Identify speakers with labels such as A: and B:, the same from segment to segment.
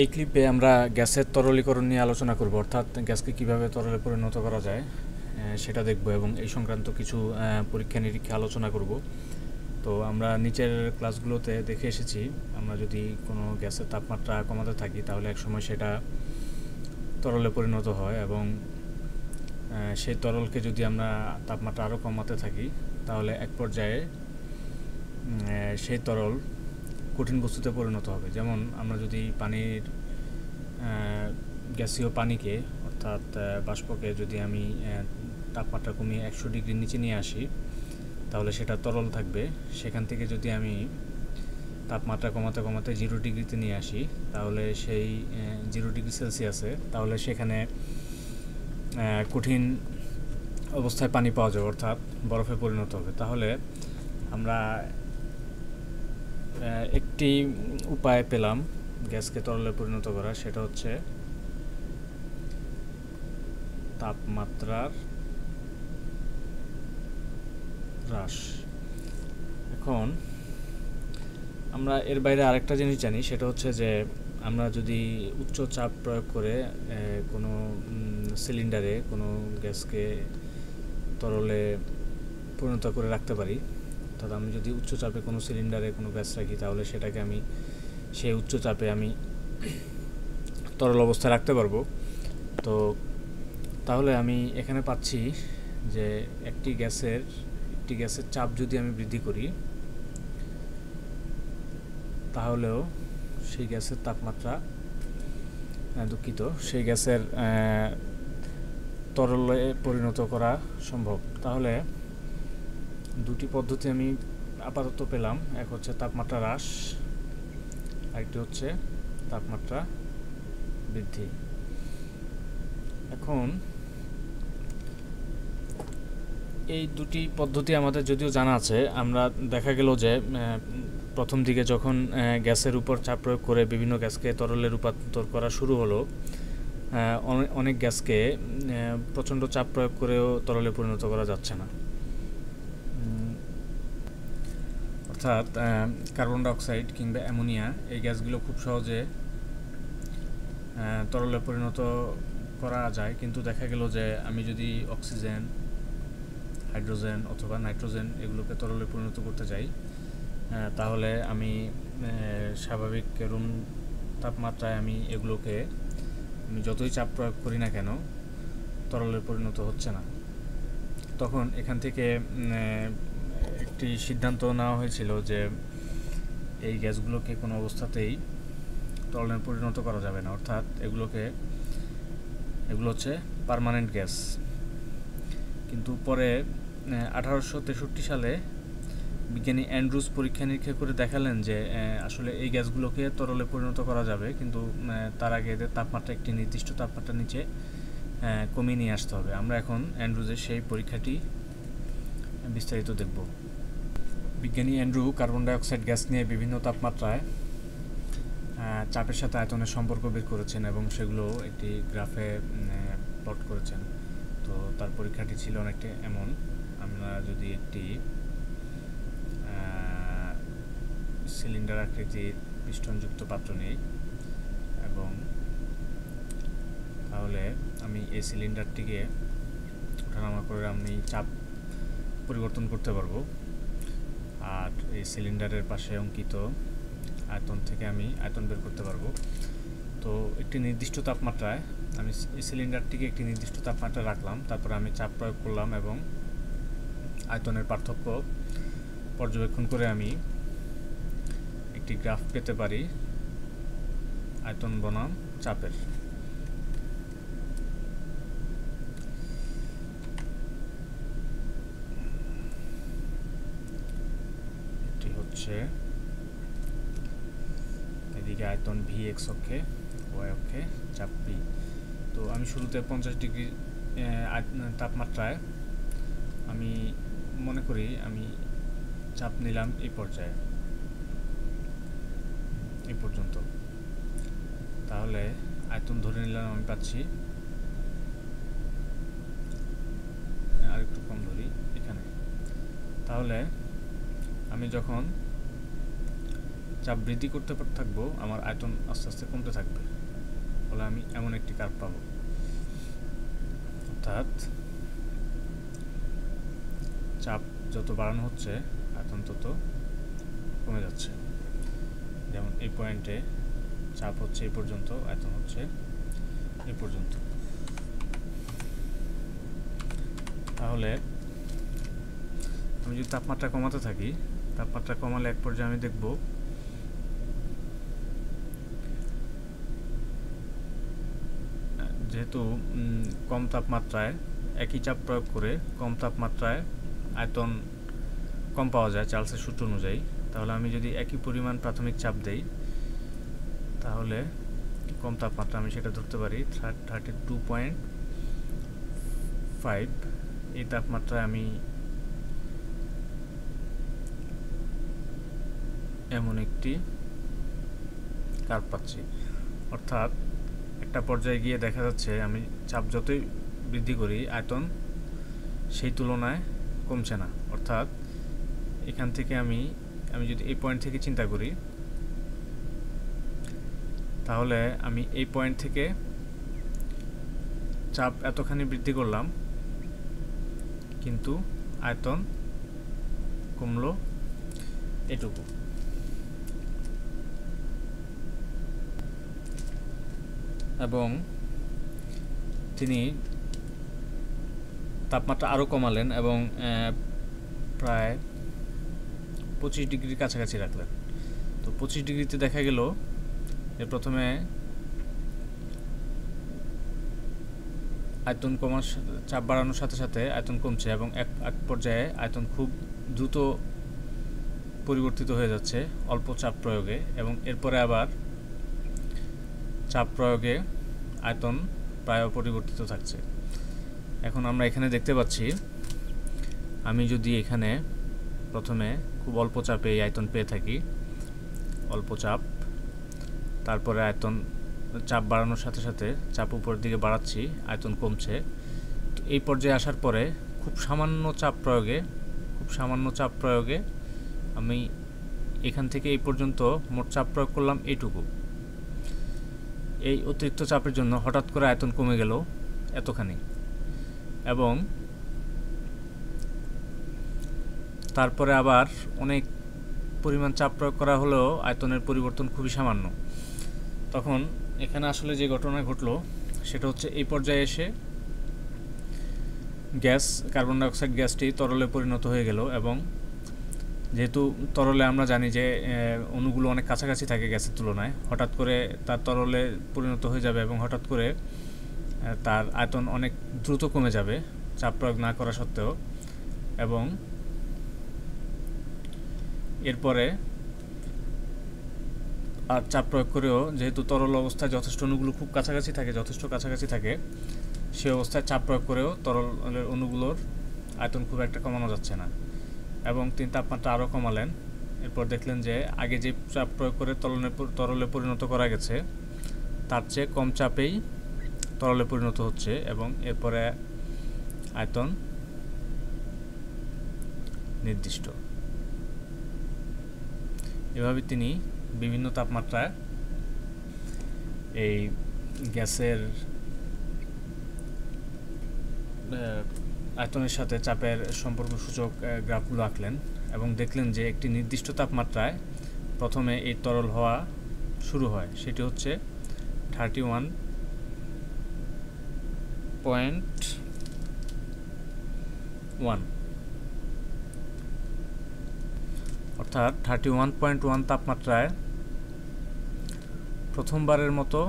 A: এই ক্লিপে আমরা গ্যাসের তরলীকরণ নিয়ে আলোচনা করব, অর্থাৎ গ্যাসকে কিভাবে তরলে পরিণত করা যায় সেটা দেখব এবং এই সংক্রান্ত কিছু পরীক্ষা নিরীক্ষা আলোচনা করব। তো আমরা নিচের ক্লাসগুলোতে দেখে এসেছি, আমরা যদি কোনো গ্যাসের তাপমাত্রা কমাতে থাকি তাহলে একসময় সেটা তরলে পরিণত হয় এবং সেই তরলকে যদি আমরা তাপমাত্রা আরও কমাতে থাকি তাহলে এক পর্যায়ে সেই তরল কঠিন বস্তুতে পরিণত হবে। যেমন আমরা যদি পানির গ্যাসীয় পানিকে অর্থাৎ বাষ্পকে যদি আমি তাপমাত্রা কমিয়ে 100 ডিগ্রির নিচে নিয়ে আসি তাহলে সেটা তরল থাকবে। সেখান থেকে যদি আমি তাপমাত্রা কমাতে কমাতে 0 ডিগ্রিতে নিয়ে আসি তাহলে সেই 0 ডিগ্রি সেলসিয়াসে তাহলে সেখানে কঠিন অবস্থায় পানি পাওয়া যাবে, অর্থাৎ বরফে পরিণত হবে। তাহলে আমরা একটি উপায় পেলাম গ্যাসকে তরলে পরিণত করা, সেটা হচ্ছে তাপমাত্রার হ্রাস। এখন আমরা এর বাইরে আরেকটা জিনিস জানি, সেটা হচ্ছে যে আমরা যদি উচ্চ চাপ প্রয়োগ করে কোনো সিলিন্ডারে কোনো গ্যাসকে তরলে পরিণত করে রাখতে পারি, অর্থাৎ আমি যদি উচ্চ চাপে কোনো সিলিন্ডারে কোনো গ্যাস রাখি তাহলে সেটাকে আমি সেই উচ্চ চাপে আমি তরল অবস্থায় রাখতে পারবো। তো তাহলে আমি এখানে পাচ্ছি যে একটি গ্যাসের চাপ যদি আমি বৃদ্ধি করি তাহলেও সেই গ্যাসের তাপমাত্রা সেই গ্যাসের তরলে পরিণত করা সম্ভব। তাহলে দুটি পদ্ধতি আমি আপাতত পেলাম, এক হচ্ছে তাপমাত্রা হ্রাস, আরেকটি হচ্ছে তাপমাত্রা বৃদ্ধি। এখন এই দুটি পদ্ধতি আমাদের যদিও জানা আছে, আমরা দেখা গেল যে প্রথম দিকে যখন গ্যাসের উপর চাপ প্রয়োগ করে বিভিন্ন গ্যাসকে তরলে রূপান্তর করা শুরু হলো, অনেক গ্যাসকে প্রচণ্ড চাপ প্রয়োগ করেও তরলে পরিণত করা যাচ্ছে না। অর্থাৎ কার্বন ডাইঅক্সাইড কিংবা অ্যামোনিয়া এই গ্যাসগুলো খুব সহজে তরলে পরিণত করা যায়, কিন্তু দেখা গেল যে আমি যদি অক্সিজেন, হাইড্রোজেন অথবা নাইট্রোজেন এগুলোকে তরলে পরিণত করতে চাই তাহলে আমি স্বাভাবিক রুম তাপমাত্রায় আমি যতই চাপ প্রয়োগ করি না কেন তরলে পরিণত হচ্ছে না। তখন এখান থেকে একটি সিদ্ধান্ত নেওয়া হয়েছিল যে এই গ্যাসগুলোকে কোনো অবস্থাতেই তরলে পরিণত করা যাবে না, অর্থাৎ এগুলো হচ্ছে পার্মানেন্ট গ্যাস। কিন্তু পরে 1863 সালে বিজ্ঞানী অ্যান্ড্রুজ পরীক্ষা নিরীক্ষা করে দেখালেন যে আসলে এই গ্যাসগুলোকে তরলে পরিণত করা যাবে, কিন্তু তার আগে এদের তাপমাত্রা একটি নির্দিষ্ট তাপমাত্রার নিচে কমিয়ে নিয়ে আসতে হবে। আমরা এখন অ্যান্ড্রুজের সেই পরীক্ষাটি বিস্তারিত দেখব। বিজ্ঞানী অ্যান্ড্রু কার্বন ডাইঅক্সাইড গ্যাস নিয়ে বিভিন্ন তাপমাত্রায় চাপের সাথে আয়তনের সম্পর্ক বের করেছেন এবং সেগুলো একটি গ্রাফে প্লট করেছেন। তো তার পরীক্ষাটি ছিল অনেকটা এমন, আমরা যদি একটি সিলিন্ডার আকৃতির পিস্টনযুক্ত পাত্র নিই এবং তাহলে আমি এই সিলিন্ডারটিকে ওঠানামা করে আমি চাপ পরিবর্তন করতে পারবো, আর এই সিলিন্ডারের পাশে অঙ্কিত আয়তন থেকে আমি আয়তন বের করতে পারবো। তো একটি নির্দিষ্ট তাপমাত্রায় আমি এই সিলিন্ডারটিকে একটি নির্দিষ্ট তাপমাত্রায় রাখলাম, তারপরে আমি চাপ প্রয়োগ করলাম এবং আয়তনের পার্থক্য পর্যবেক্ষণ করে আমি একটি গ্রাফ পেতে পারি আয়তন বনাম চাপের। এটি হচ্ছে এদিকে আয়তন ভি এক্স অক্ষে, ওয়াই অক্ষে চাপ পি। তো আমি শুরুতে 50 ডিগ্রি তাপমাত্রায় আমি মনে করি আমি চাপ নিলাম এই পর্যন্ত, তাহলে আয়তন ধরে নিলাম আমি পাচ্ছি, আর একটু কম ধরি এখানে। তাহলে আমি যখন চাপ বৃদ্ধি করতে থাকবো, আমার আয়তন আস্তে আস্তে কমতে থাকবে, ফলে আমি এমন একটি কার্ভ পাবো। অর্থাৎ চাপ যত বাড়ানো হচ্ছে আয়তন তত কমে যাচ্ছে। যেমন এই পয়েন্টে চাপ হচ্ছে এই পর্যন্ত, আয়তন হচ্ছে এই পর্যন্ত। তাহলে আমি যদি তাপমাত্রা কমাতে থাকি, তাপমাত্রা কমালে এক পর্যায়ে আমি দেখব যেহেতু কম তাপমাত্রায় একই চাপ প্রয়োগ করে কম তাপমাত্রায় আয়তন কম পাওয়া যায় চার্লসের সূত্র অনুযায়ী, তাহলে আমি যদি একই পরিমাণ প্রাথমিক চাপ দেই তাহলে কম তাপমাত্রা আমি সেটা ধরতে পারি 32.5। এই তাপমাত্রায় আমি এমন একটি কার্ভ পাচ্ছি। অর্থাৎ একটা পর্যায়ে গিয়ে দেখা যাচ্ছে আমি চাপ যতই বৃদ্ধি করি আয়তন সেই তুলনায় কমছে না। অর্থাৎ এখান থেকে আমি যদি এই পয়েন্ট থেকে চিন্তা করি, তাহলে আমি এই পয়েন্ট থেকে চাপ এতখানি বৃদ্ধি করলাম কিন্তু আয়তন কমলো এটুকু। এবং তিনি তাপমাত্রা আরও কমালেন এবং প্রায় 25 ডিগ্রির কাছাকাছি রাখলেন। তো 25 ডিগ্রিতে দেখা গেল যে প্রথমে আয়তন কমার চাপ বাড়ানোর সাথে সাথে আয়তন কমছে এবং এক পর্যায়ে আয়তন খুব দ্রুত পরিবর্তিত হয়ে যাচ্ছে অল্প চাপ প্রয়োগে, এবং এরপরে আবার চাপ প্রয়োগে আয়তন প্রায় অপরিবর্তিত থাকছে। এখন আমরা এখানে দেখতে পাচ্ছি আমি যদি এখানে প্রথমে খুব অল্প চাপে এই আয়তন পেয়ে থাকি, অল্প চাপ, তারপরে আয়তন চাপ বাড়ানোর সাথে সাথে চাপ উপরের দিকে বাড়াচ্ছি, আয়তন কমছে। তো এই পর্যায়ে আসার পরে খুব সামান্য চাপ প্রয়োগে আমি এখান থেকে এই পর্যন্ত মোট চাপ প্রয়োগ করলাম এইটুকু। এই অতিরিক্ত চাপের জন্য হঠাৎ করে আয়তন কমে গেল এতখানি, এবং তারপরে আবার অনেক পরিমাণ চাপ প্রয়োগ করা হলেও আয়তনের পরিবর্তন খুবই সামান্য। তখন এখানে আসলে যে ঘটনা ঘটলো সেটা হচ্ছে এই পর্যায়ে এসে কার্বন ডাইঅক্সাইড গ্যাসটি তরলে পরিণত হয়ে গেল, এবং যেহেতু তরলে আমরা জানি যে অণুগুলো অনেক কাছাকাছি থাকে গ্যাসের তুলনায়, হঠাৎ করে তার তরলে পরিণত হয়ে যাবে এবং হঠাৎ করে তার আয়তন অনেক দ্রুত কমে যাবে চাপ প্রয়োগ না করা সত্ত্বেও। এবং এরপরে আর চাপ প্রয়োগ করেও যেহেতু তরল অবস্থায় যথেষ্ট অণুগুলো খুব কাছাকাছি থাকে, সে অবস্থায় চাপ প্রয়োগ করেও তরলের অণুগুলোর আয়তন খুব একটা কমানো যাচ্ছে না, এবং তিনি তাপমাত্রা আরও কমালেন। এরপর দেখলেন যে আগে যে চাপ প্রয়োগ করে তরলে পরিণত করা গেছে তার চেয়ে কম চাপেই তরলে পরিণত হচ্ছে, এবং এরপরে আয়তন নির্দিষ্ট। এভাবে তিনি বিভিন্ন তাপমাত্রায় এই গ্যাসের আয়তনের সাথে চাপের সম্পর্ক সূচক গ্রাফগুলো আঁকলেন এবং দেখলেন যে একটি নির্দিষ্ট তাপমাত্রায় প্রথমে এই তরল হওয়া শুরু হয়, সেটি হচ্ছে 31.1, অর্থাৎ 31.1 তাপমাত্রায় প্রথমবারের মতো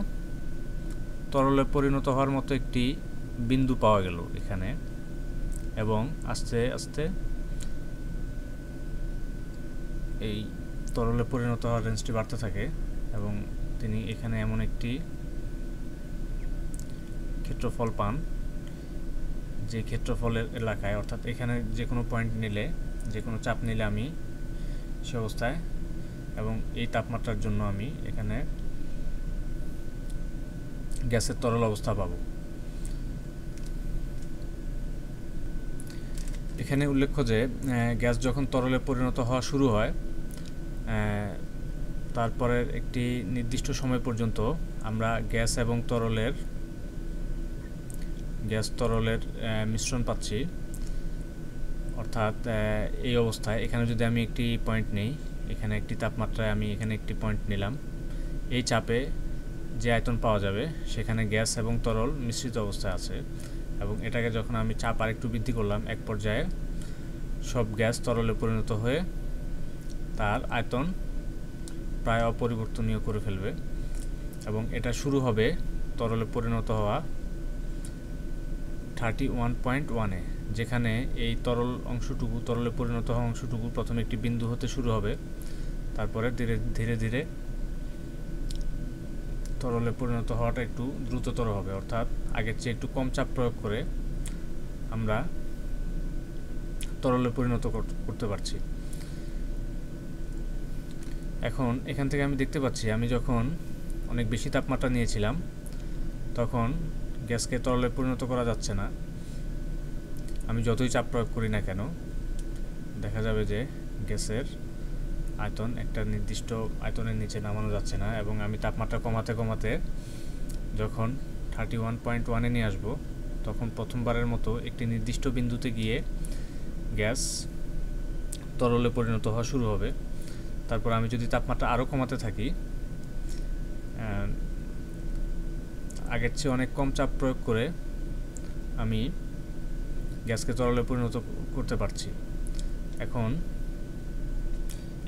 A: তরলে পরিণত হওয়ার মতো একটি বিন্দু পাওয়া গেল এখানে, এবং আস্তে আস্তে এই তরলে পরিণত হওয়ার রেঞ্জটি বাড়তে থাকে, এবং তিনি এখানে এমন একটি ক্ষেত্রফল পান যে ক্ষেত্রফলের এলাকায়, অর্থাৎ এখানে যে কোনো পয়েন্ট নিলে, যে কোনো চাপ নিলে আমি সে অবস্থায় এবং এই তাপমাত্রার জন্য আমি এখানে গ্যাসের তরল অবস্থা পাবো। এখানে উল্লেখ্য যে গ্যাস যখন তরলে পরিণত হওয়া শুরু হয় তারপরের একটি নির্দিষ্ট সময় পর্যন্ত আমরা গ্যাস এবং তরলের মিশ্রণ পাচ্ছি। অর্থাৎ এই অবস্থায় এখানে যদি আমি একটি পয়েন্ট নিই, এখানে একটি তাপমাত্রায় আমি এখানে একটি পয়েন্ট নিলাম, এই চাপে যে আয়তন পাওয়া যাবে সেখানে গ্যাস এবং তরল মিশ্রিত অবস্থায় আছে, এবং এটাকে যখন আমি চাপ আরেকটু বৃদ্ধি করলাম, এক পর্যায়ে সব গ্যাস তরলে পরিণত হয়ে তার আয়তন প্রায় অপরিবর্তনীয় করে ফেলবে, এবং এটা শুরু হবে তরলে পরিণত হওয়া 31.1-এ, যেখানে এই তরলে পরিণত হওয়া অংশটুকু প্রথমে একটি বিন্দু হতে শুরু হবে, তারপরে ধীরে ধীরে তরলে পরিণত হওয়াটা একটু দ্রুততর হবে, অর্থাৎ আগের চেয়ে একটু কম চাপ প্রয়োগ করে আমরা তরলে পরিণত করতে পারছি। এখন এখান থেকে আমি দেখতে পাচ্ছি, আমি যখন অনেক বেশি তাপমাত্রা নিয়েছিলাম তখন গ্যাসকে তরলে পরিণত করা যাচ্ছে না। আমি যতই চাপ প্রয়োগ করি না কেন, দেখা যাবে যে গ্যাসের আয়তন একটা নির্দিষ্ট আয়তনের নিচে নামানো যাচ্ছে না, এবং আমি তাপমাত্রা কমাতে কমাতে যখন 31.1-এ নিয়ে আসবো, তখন প্রথমবারের মতো একটি নির্দিষ্ট বিন্দুতে গিয়ে গ্যাস তরলে পরিণত হওয়া শুরু হবে। তারপর আমি যদি তাপমাত্রা আরও কমাতে থাকি, আগের চেয়ে অনেক কম চাপ প্রয়োগ করে আমি গ্যাসকে তরলে পরিণত করতে পারছি। এখন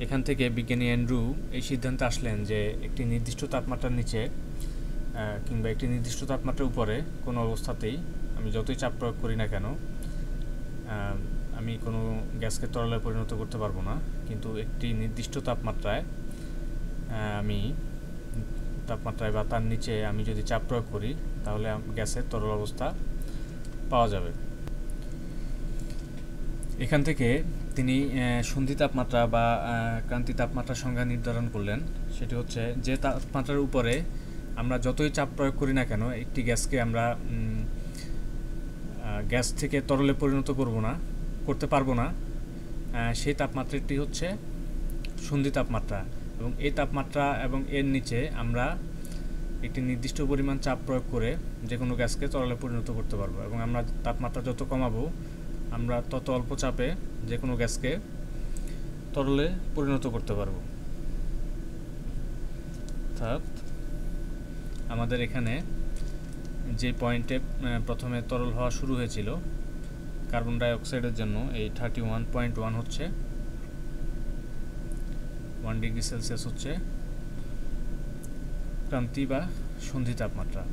A: এখান থেকে বিজ্ঞানী অ্যান্ড্রু এই সিদ্ধান্তে আসলেন যে একটি নির্দিষ্ট তাপমাত্রার নিচে কিংবা একটি নির্দিষ্ট তাপমাত্রার উপরে কোনো অবস্থাতেই আমি যতই চাপ প্রয়োগ করি না কেন, আমি কোনো গ্যাসকে তরলে পরিণত করতে পারবো না। কিন্তু একটি নির্দিষ্ট তাপমাত্রায় বা তার নিচে আমি যদি চাপ প্রয়োগ করি, তাহলে গ্যাসের তরল অবস্থা পাওয়া যাবে। এখান থেকে তিনি সন্ধি তাপমাত্রা বা ক্রান্তি তাপমাত্রার সংজ্ঞা নির্ধারণ করলেন। সেটি হচ্ছে যে তাপমাত্রার উপরে আমরা যতই চাপ প্রয়োগ করি না কেন, একটি গ্যাসকে আমরা গ্যাস থেকে তরলে পরিণত করতে পারবো না, সেই তাপমাত্রাটি হচ্ছে সন্ধি তাপমাত্রা। এবং এই তাপমাত্রা এবং এর নিচে আমরা একটি নির্দিষ্ট পরিমাণ চাপ প্রয়োগ করে যে কোনো গ্যাসকে তরলে পরিণত করতে পারবো, এবং আমরা তাপমাত্রা যত কমাবো আমরা তত অল্প চাপে যে কোনো গ্যাসকে তরলে পরিণত করতে পারবো। অর্থাৎ আমাদের এখানে যে পয়েন্টে প্রথমে তরল হওয়া শুরু হয়েছিল কার্বন ডাই অক্সাইডের জন্য, এই 31.1 হচ্ছে 1 ডিগ্রি সেলসিয়াস হচ্ছে ক্রান্তি বা সন্ধি তাপমাত্রা।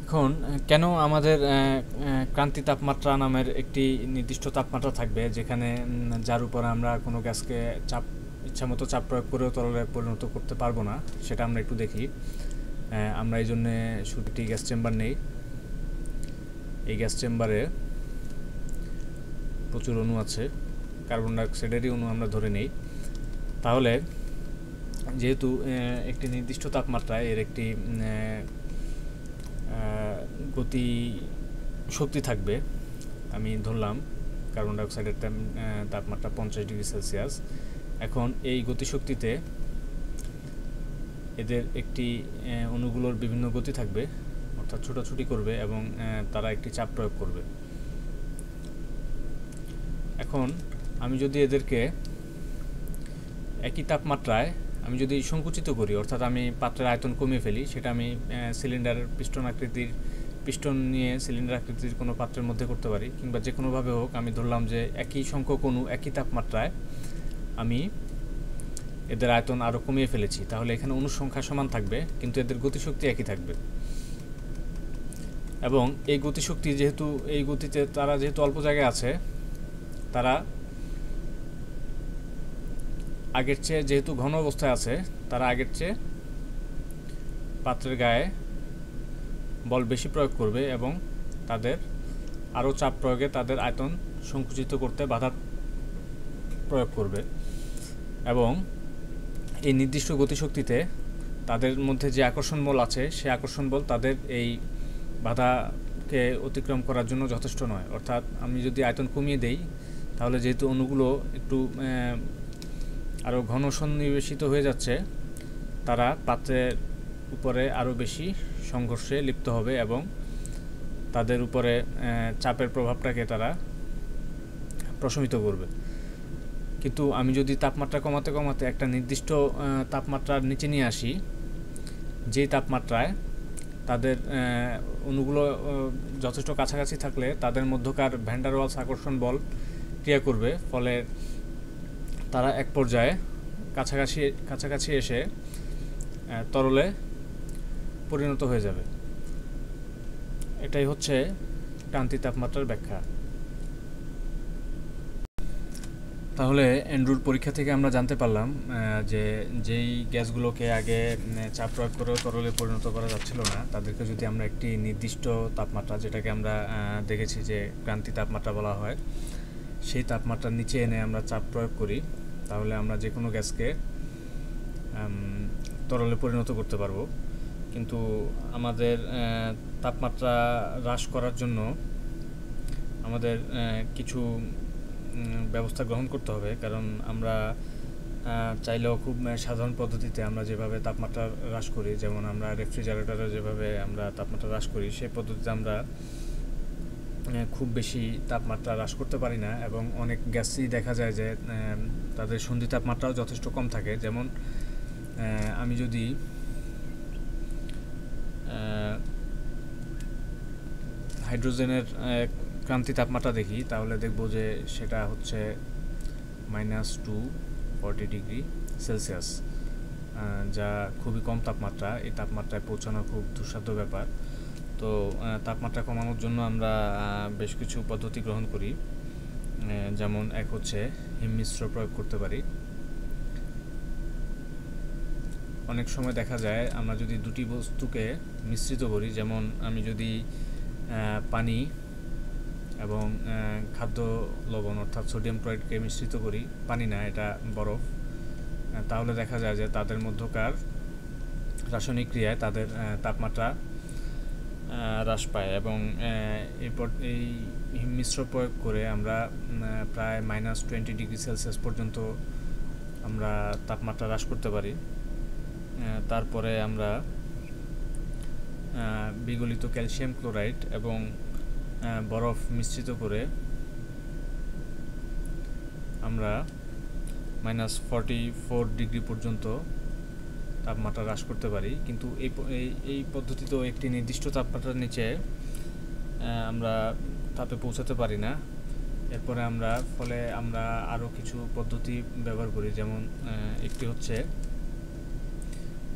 A: এখন কেন আমাদের ক্রান্তি তাপমাত্রা নামের একটি নির্দিষ্ট তাপমাত্রা থাকবে, যেখানে যার উপর আমরা কোনো গ্যাসকে ইচ্ছামতো চাপ প্রয়োগ করেও তরলে পরিণত করতে পারবো না, সেটা আমরা একটু দেখি। আমরা এই জন্যে শুধু একটি গ্যাস চেম্বার নেই। এই গ্যাস চেম্বারে প্রচুর অণু আছে, কার্বন ডাই অক্সাইডেরই অণু আমরা ধরে নেই। তাহলে যেহেতু একটি নির্দিষ্ট তাপমাত্রায় এর একটি গতি শক্তি থাকবে, আমি ধরলাম কার্বন ডাই অক্সাইডের তাপমাত্রা 50 ডিগ্রি সেলসিয়াস। এখন এই গতিশক্তিতে এদের একটি অণুগুলোর বিভিন্ন গতি থাকবে, অর্থাৎ ছোটাছুটি করবে এবং তারা একটি চাপ প্রয়োগ করবে। এখন আমি যদি এদেরকে একই তাপমাত্রায় আমি যদি সংকুচিত করি, অর্থাৎ আমি পাত্রের আয়তন কমিয়ে ফেলি, সেটা আমি সিলিন্ডারের পিস্টন নিয়ে সিলিন্ডার আকৃতির কোনো পাত্রের মধ্যে করতে পারি, কিংবা যে কোনোভাবে হোক। আমি ধরলাম যে একই সংখ্যক অণু একই তাপমাত্রায় আমি এদের আয়তন আরও কমিয়ে ফেলেছি, তাহলে এখানে অণুর সংখ্যা সমান থাকবে, কিন্তু এদের গতিশক্তি একই থাকবে। এবং এই গতিশক্তি এই গতিতে তারা যেহেতু অল্প জায়গায় আছে, তারা আগের চেয়ে যেহেতু ঘন অবস্থায় আছে, তারা আগের চেয়ে পাত্রের গায়ে বল বেশি প্রয়োগ করবে এবং তাদের আরও চাপ প্রয়োগে তাদের আয়তন সংকুচিত করতে বাধা প্রয়োগ করবে। এবং এই নির্দিষ্ট গতিশক্তিতে তাদের মধ্যে যে আকর্ষণ বল আছে, সেই আকর্ষণ বল তাদের এই বাধা কে অতিক্রম করার জন্য যথেষ্ট নয়। অর্থাৎ আমি যদি আয়তন কমিয়ে দেই তাহলে যেহেতু অণুগুলো একটু আরও ঘন সন্নিবেশিত হয়ে যাচ্ছে, তারা পাত্রের উপরে আরও বেশি সংঘর্ষে লিপ্ত হবে এবং তাদের উপরে চাপের প্রভাবটাকে তারা প্রশমিত করবে। কিন্তু আমি যদি তাপমাত্রা কমাতে কমাতে একটা নির্দিষ্ট তাপমাত্রার নিচে নিয়ে আসি, যেই তাপমাত্রায় তাদের অণুগুলো যথেষ্ট কাছাকাছি থাকলে তাদের মধ্যকার ভ্যান ডার ওয়ালস আকর্ষণ বল ক্রিয়া করবে, ফলে তারা এক পর্যায়ে কাছাকাছি এসে তরলে পরিণত হয়ে যাবে। এটাই হচ্ছে ক্রান্তি তাপমাত্রার ব্যাখ্যা। তাহলে অ্যান্ড্রুর পরীক্ষা থেকে আমরা জানতে পারলাম যে যেই গ্যাসগুলোকে আগে চাপ প্রয়োগ করেও তরলে পরিণত করা যাচ্ছিল না, তাদেরকে যদি আমরা একটি নির্দিষ্ট তাপমাত্রা, যেটাকে আমরা দেখেছি যে ক্রান্তি তাপমাত্রা বলা হয়, সেই তাপমাত্রার নিচে এনে আমরা চাপ প্রয়োগ করি, তাহলে আমরা যে কোনো গ্যাসকে তরলে পরিণত করতে পারবো। কিন্তু আমাদের তাপমাত্রা হ্রাস করার জন্য আমাদের কিছু ব্যবস্থা গ্রহণ করতে হবে, কারণ আমরা চাইলেও খুব সাধারণ পদ্ধতিতে আমরা যেভাবে তাপমাত্রা হ্রাস করি, যেমন আমরা রেফ্রিজারেটরে যেভাবে আমরা তাপমাত্রা হ্রাস করি, সেই পদ্ধতিতে আমরা খুব বেশি তাপমাত্রা হ্রাস করতে পারি না। এবং অনেক গ্যাসই দেখা যায় যে তাদের সন্ধি তাপমাত্রাও যথেষ্ট কম থাকে। যেমন আমি যদি হাইড্রোজেনের ক্রান্তি তাপমাত্রা দেখি, তাহলে দেখব যে সেটা হচ্ছে -240 ডিগ্রি সেলসিয়াস, যা খুবই কম তাপমাত্রা। এই তাপমাত্রায় পৌঁছানো খুব দুঃসাধ্য ব্যাপার। তো তাপমাত্রা কমানোর জন্য আমরা বেশ কিছু পদ্ধতি গ্রহণ করি, যেমন এক হচ্ছে হিমমিশ্র প্রয়োগ করতে পারি। অনেক সময় দেখা যায় আমরা যদি দুটি বস্তুকে মিশ্রিত করি, যেমন আমি যদি পানি এবং খাদ্য লবণ অর্থাৎ সোডিয়াম ক্লোরাইডকে মিশ্রিত করি, পানি না, এটা বরফ, তাহলে দেখা যায় যে তাদের মধ্যকার রাসায়নিক ক্রিয়ায় তাদের তাপমাত্রা হ্রাস পায়। এবং এরপর এই মিশ্র প্রয়োগ করে আমরা প্রায় -20 ডিগ্রি সেলসিয়াস পর্যন্ত আমরা তাপমাত্রা হ্রাস করতে পারি। তারপরে আমরা বিগলিত ক্যালসিয়াম ক্লোরাইড এবং বরফ মিশ্রিত করে আমরা -44 ডিগ্রি পর্যন্ত তাপমাত্রা হ্রাস করতে পারি। কিন্তু এই পদ্ধতিতেও একটি নির্দিষ্ট তাপমাত্রার নিচে আমরা তাপে পৌঁছাতে পারি না। এরপরে ফলে আমরা আরও কিছু পদ্ধতি ব্যবহার করি, যেমন একটি হচ্ছে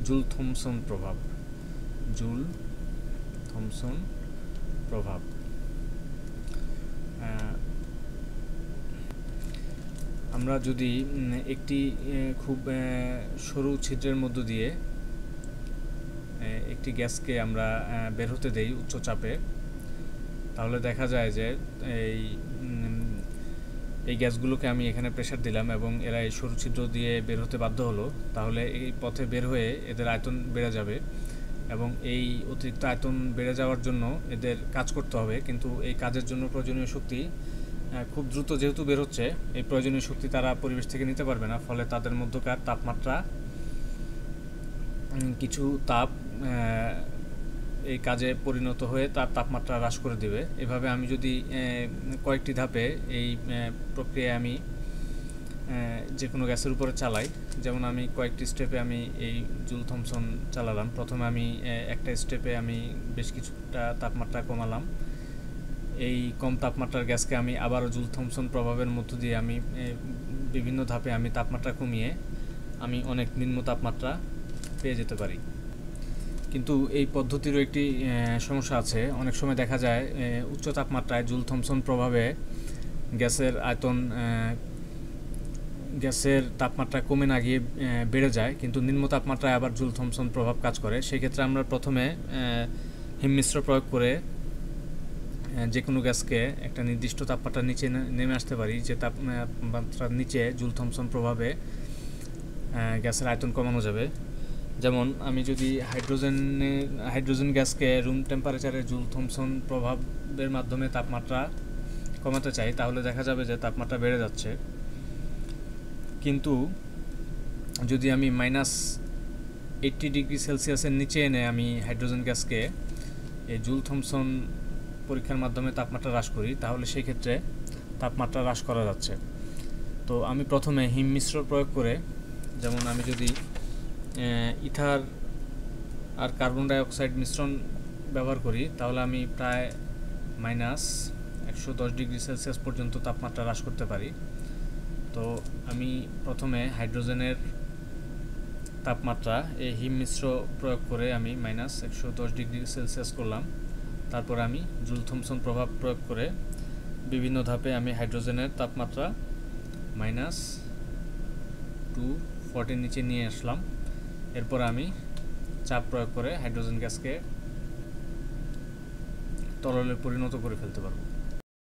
A: জুল-থমসন প্রভাব। জুল-থমসন প্রভাব আমরা যদি একটি খুব সরু ছিদ্রের মধ্য দিয়ে একটি গ্যাসকে আমরা বের হতে দেই উচ্চ চাপে, তাহলে দেখা যায় যে এই গ্যাসগুলোকে আমি এখানে প্রেসার দিলাম এবং এরা এই সরু ছিদ্র দিয়ে বের হতে বাধ্য হলো। তাহলে এই পথে বের হয়ে এদের আয়তন বেড়ে যাবে এবং এই অতিরিক্ত আয়তন বেড়ে যাওয়ার জন্য এদের কাজ করতে হবে, কিন্তু এই কাজের জন্য প্রয়োজনীয় শক্তি খুব দ্রুত যেহেতু বের হচ্ছে, এই প্রয়োজনীয় শক্তি তারা পরিবেশ থেকে নিতে পারবে না। ফলে তাদের মধ্যকার তাপমাত্রা কিছু তাপ এই কাজে পরিণত হয়ে তার তাপমাত্রা হ্রাস করে দেবে। এভাবে আমি যদি কয়েকটি ধাপে এই প্রক্রিয়ায় আমি যে কোনো গ্যাসের উপরে চালাই, যেমন আমি কয়েকটি স্টেপে আমি এই জুল-থমসন চালালাম। প্রথমে আমি একটা স্টেপে আমি বেশ কিছুটা তাপমাত্রা কমালাম, এই কম তাপমাত্রার গ্যাসকে আমি আবারও জুল-থমসন প্রভাবের মধ্য দিয়ে আমি বিভিন্ন ধাপে আমি তাপমাত্রা কমিয়ে আমি অনেক নিম্ন তাপমাত্রা পেয়ে যেতে পারি। কিন্তু এই পদ্ধতিরও একটি সমস্যা আছে। অনেক সময় দেখা যায় উচ্চ তাপমাত্রায় জুল-থমসন প্রভাবে গ্যাসের তাপমাত্রা কমে না গিয়ে বেড়ে যায়, কিন্তু নিম্ন তাপমাত্রায় আবার জুল-থমসন প্রভাব কাজ করে। সেক্ষেত্রে আমরা প্রথমে হিমমিশ্র প্রয়োগ করে যে কোনো গ্যাসকে একটা নির্দিষ্ট তাপমাত্রার নিচে নেমে আসতে পারি, যে তাপমাত্রার নিচে জুল-থমসন প্রভাবে গ্যাসের আয়তন কমানো যাবে। যেমন আমি যদি হাইড্রোজেন গ্যাসকে রুম টেম্পারেচারে জুল থমসন প্রভাবের মাধ্যমে তাপমাত্রা কমাতে চাই, তাহলে দেখা যাবে যে তাপমাত্রা বেড়ে যাচ্ছে। কিন্তু যদি আমি -80°C নিচে এনে আমি হাইড্রোজেন গ্যাসকে এই জুল থমসন পরীক্ষার মাধ্যমে তাপমাত্রা হ্রাস করি, তাহলে সেই ক্ষেত্রে তাপমাত্রা হ্রাস করা যাচ্ছে। তো আমি প্রথমে হিম মিশ্র প্রয়োগ করে, যেমন আমি যদি ইথার আর কার্বন ডাইঅক্সাইড মিশ্রণ ব্যবহার করি, তাহলে আমি প্রায় -110°C পর্যন্ত তাপমাত্রা হ্রাস করতে পারি। তো আমি প্রথমে হাইড্রোজেনের তাপমাত্রা এই হিম মিশ্র প্রয়োগ করে আমি -110°C করলাম। তারপর আমি জুল থমসন প্রভাব প্রয়োগ করে বিভিন্ন ধাপে আমি হাইড্রোজেনের তাপমাত্রা -240 নিচে নিয়ে আসলাম। এরপর আমি চাপ প্রয়োগ করে হাইড্রোজেন গ্যাসকে তরলে পরিণত করে ফেলতে পারবো।